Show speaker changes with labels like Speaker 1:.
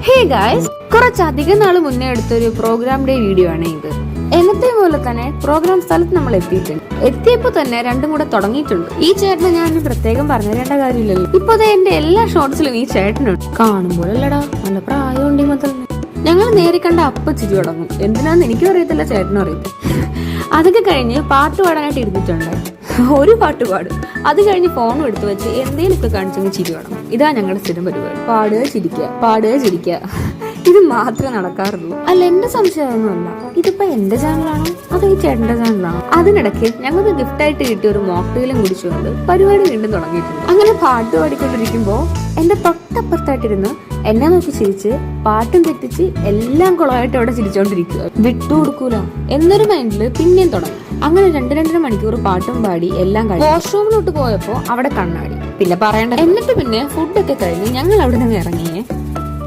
Speaker 1: Hey guys, കുറച്ചധികം നാൾ മുന്നേ എടുത്തൊരു പ്രോഗ്രാം ഡേ വീഡിയോ ആണ് ഇത്. എന്നത്തെ പോലെ തന്നെ പ്രോഗ്രാം സ്ഥലത്ത് നമ്മൾ എത്തിയിട്ടുണ്ട്. എത്തിയപ്പോ തന്നെ രണ്ടും കൂടെ തുടങ്ങിയിട്ടുണ്ട്. ഈ ചേട്ടനെ ഞാൻ പ്രത്യേകം പറഞ്ഞു തരേണ്ട കാര്യമില്ലല്ലോ. ഇപ്പൊ എന്റെ എല്ലാ ഷോർട്സിലും ഈ ചേട്ടനുണ്ട്. കാണുമ്പോഴല്ലടാ നല്ല പ്രായമുണ്ട് മൊത്തം. ഞങ്ങൾ നേരെ കണ്ട അപ്പ ചിരി തുടങ്ങും. എന്തിനാന്ന് എനിക്കും അറിയത്തില്ല, ചേട്ടനും അറിയത്തില്ല. അതൊക്കെ കഴിഞ്ഞ് പാട്ട് പാടാനായിട്ട് ഇരുന്നിട്ടുണ്ട്. ഒരു പാട്ട് പാടും, അത് കഴിഞ്ഞ് ഫോണും എടുത്തു വെച്ച് എന്തെങ്കിലുമൊക്കെ കാണിച്ചെങ്കിൽ ചിരി വേണം. ഇതാ ഞങ്ങളുടെ സ്ഥിരം പരിപാടി. പാടുക ചിരിക്കുക, പാടുക ചിരിക്കുക, ഇത് മാത്രമേ നടക്കാറുള്ളൂ. അല്ല, എന്റെ സംശയമൊന്നുമല്ല. ഇതിപ്പോ എന്റെ ചാനലാണോ അതോ ഈ ചേട്ടന്റെ ചാനലാണോ? അതിനിടയ്ക്ക് ഞങ്ങൾക്ക് ഗിഫ്റ്റ് ആയിട്ട് കിട്ടിയ ഒരു മോക്ടെയിലും കുടിച്ചുകൊണ്ട് പരിപാടി വീണ്ടും തുടങ്ങിയിട്ടുണ്ട്. അങ്ങനെ പാട്ട് പാടിക്കൊണ്ടിരിക്കുമ്പോ എന്റെ തൊട്ടപ്പുറത്തായിട്ടിരുന്ന് എന്നെ നോക്കി ചിരിച്ച് പാട്ടും തെറ്റിച്ച് എല്ലാം കുളമായിട്ട് അവിടെ ചിരിച്ചോണ്ടിരിക്കുക. വിട്ടുകൊടുക്കൂല എന്നൊരു മൈൻഡില് പിന്നെയും തുടങ്ങി. അങ്ങനെ 2-2.5 മണിക്കൂർ പാട്ടും പാടി എല്ലാം കഴിഞ്ഞു. വാഷ്റൂമിലോട്ട് പോയപ്പോ അവിടെ കണ്ണാടി, പിന്നെ പറയണ്ട. എന്നിട്ട് പിന്നെ ഫുഡൊക്കെ കഴിഞ്ഞ് ഞങ്ങൾ അവിടെ നിന്ന് ഇറങ്ങിയേ.